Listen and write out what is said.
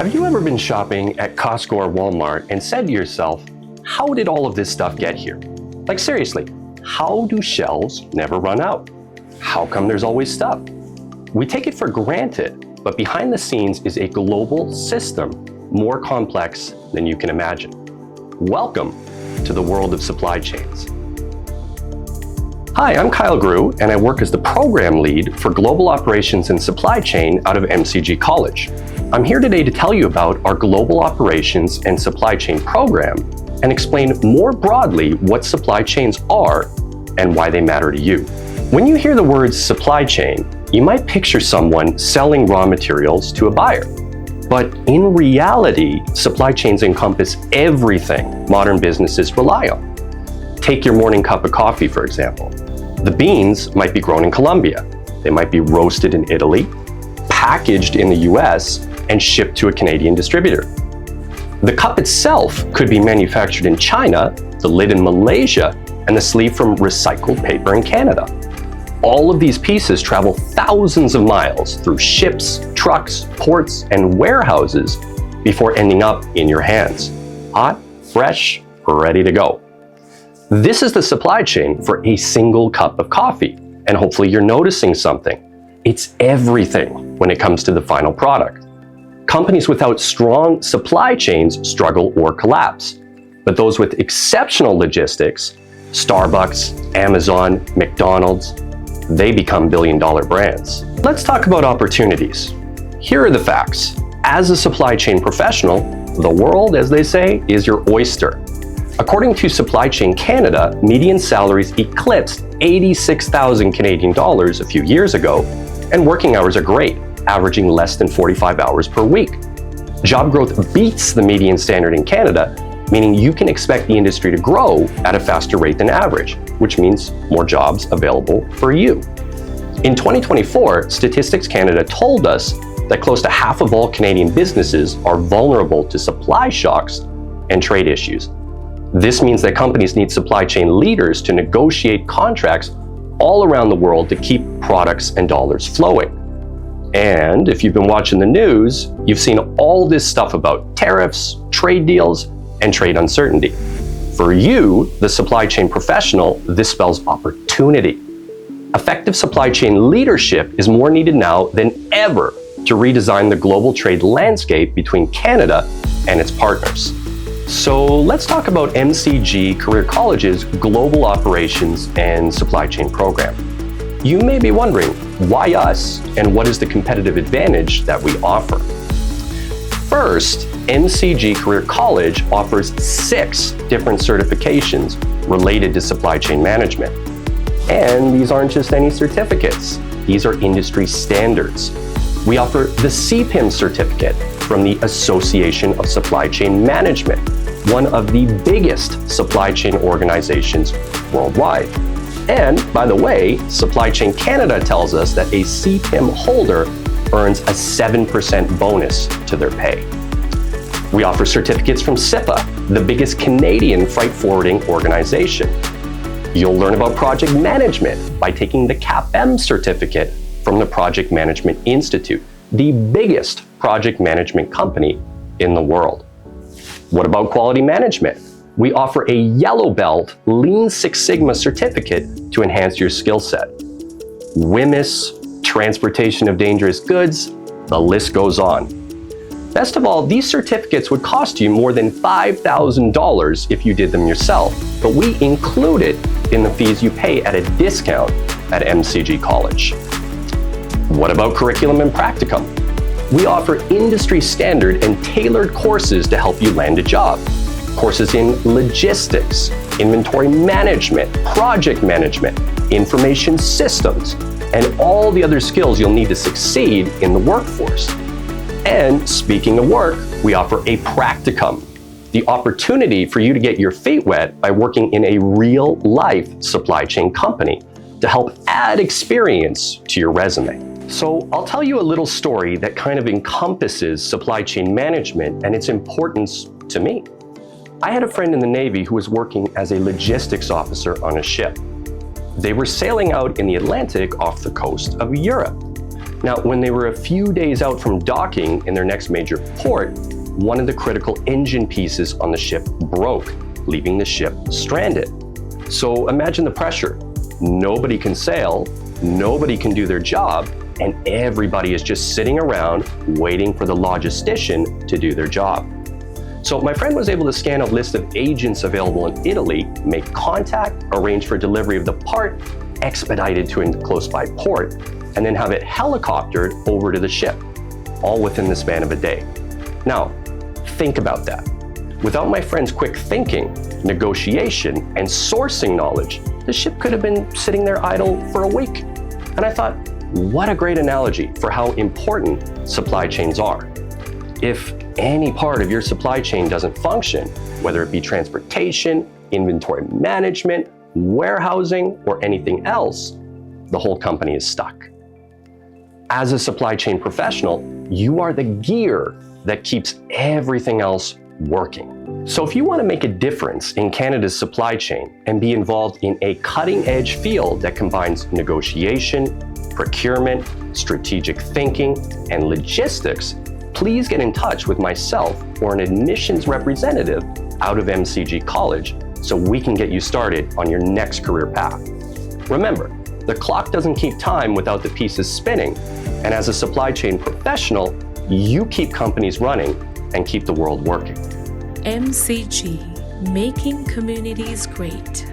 Have you ever been shopping at Costco or Walmart and said to yourself, how did all of this stuff get here? Like seriously, how do shelves never run out? How come there's always stuff? We take it for granted, but behind the scenes is a global system more complex than you can imagine. Welcome to the world of supply chains. Hi, I'm Kyle Grew, and I work as the program lead for Global Operations and Supply Chain out of MCG College. I'm here today to tell you about our Global Operations and Supply Chain program and explain more broadly what supply chains are and why they matter to you. When you hear the words supply chain, you might picture someone selling raw materials to a buyer. But in reality, supply chains encompass everything modern businesses rely on. Take your morning cup of coffee, for example. The beans might be grown in Colombia. They might be roasted in Italy, packaged in the US, and shipped to a Canadian distributor. The cup itself could be manufactured in China, the lid in Malaysia, and the sleeve from recycled paper in Canada. All of these pieces travel thousands of miles through ships, trucks, ports, and warehouses before ending up in your hands, hot, fresh, ready to go. This is the supply chain for a single cup of coffee, and hopefully you're noticing something. It's everything when it comes to the final product. Companies without strong supply chains struggle or collapse, but those with exceptional logistics, Starbucks, Amazon, McDonald's, they become billion-dollar brands. Let's talk about opportunities. Here are the facts. As a supply chain professional, the world, as they say, is your oyster. According to Supply Chain Canada, median salaries eclipsed 86,000 Canadian dollars a few years ago, and working hours are great, averaging less than 45 hours per week. Job growth beats the median standard in Canada, meaning you can expect the industry to grow at a faster rate than average, which means more jobs available for you. In 2024, Statistics Canada told us that close to half of all Canadian businesses are vulnerable to supply shocks and trade issues. This means that companies need supply chain leaders to negotiate contracts all around the world to keep products and dollars flowing. And if you've been watching the news, you've seen all this stuff about tariffs, trade deals, and trade uncertainty. For you, the supply chain professional, this spells opportunity. Effective supply chain leadership is more needed now than ever to redesign the global trade landscape between Canada and its partners. So let's talk about MCG Career College's Global Operations and Supply Chain program. You may be wondering, why us, and what is the competitive advantage that we offer? First, MCG Career College offers 6 different certifications related to supply chain management. And these aren't just any certificates. These are industry standards. We offer the CPIM certificate from the Association of Supply Chain Management, one of the biggest supply chain organizations worldwide. And by the way, Supply Chain Canada tells us that a CPIM holder earns a 7% bonus to their pay. We offer certificates from CIFFA, the biggest Canadian freight forwarding organization. You'll learn about project management by taking the CAPM certificate from the Project Management Institute, the biggest project management company in the world. What about quality management? We offer a yellow belt Lean Six Sigma certificate to enhance your skill set. WMIS, transportation of dangerous goods, the list goes on. Best of all, these certificates would cost you more than $5,000 if you did them yourself, but we include it in the fees you pay at a discount at MCG College. What about curriculum and practicum? We offer industry standard and tailored courses to help you land a job. Courses in logistics, inventory management, project management, information systems, and all the other skills you'll need to succeed in the workforce. And speaking of work, we offer a practicum, the opportunity for you to get your feet wet by working in a real-life supply chain company to help add experience to your resume. So I'll tell you a little story that kind of encompasses supply chain management and its importance to me. I had a friend in the Navy who was working as a logistics officer on a ship. They were sailing out in the Atlantic off the coast of Europe. Now, when they were a few days out from docking in their next major port, one of the critical engine pieces on the ship broke, leaving the ship stranded. So imagine the pressure. Nobody can sail, nobody can do their job, and everybody is just sitting around waiting for the logistician to do their job. So my friend was able to scan a list of agents available in Italy, make contact, arrange for delivery of the part, expedited to a close-by port, and then have it helicoptered over to the ship, all within the span of a day. Now, think about that. Without my friend's quick thinking, negotiation, and sourcing knowledge, the ship could have been sitting there idle for a week. And I thought, what a great analogy for how important supply chains are. If any part of your supply chain doesn't function, whether it be transportation, inventory management, warehousing, or anything else, the whole company is stuck. As a supply chain professional, you are the gear that keeps everything else working. So if you want to make a difference in Canada's supply chain and be involved in a cutting-edge field that combines negotiation, procurement, strategic thinking, and logistics, please get in touch with myself or an admissions representative out of MCG College so we can get you started on your next career path. Remember, the clock doesn't keep time without the pieces spinning, and as a supply chain professional, you keep companies running and keep the world working. MCG, making communities great.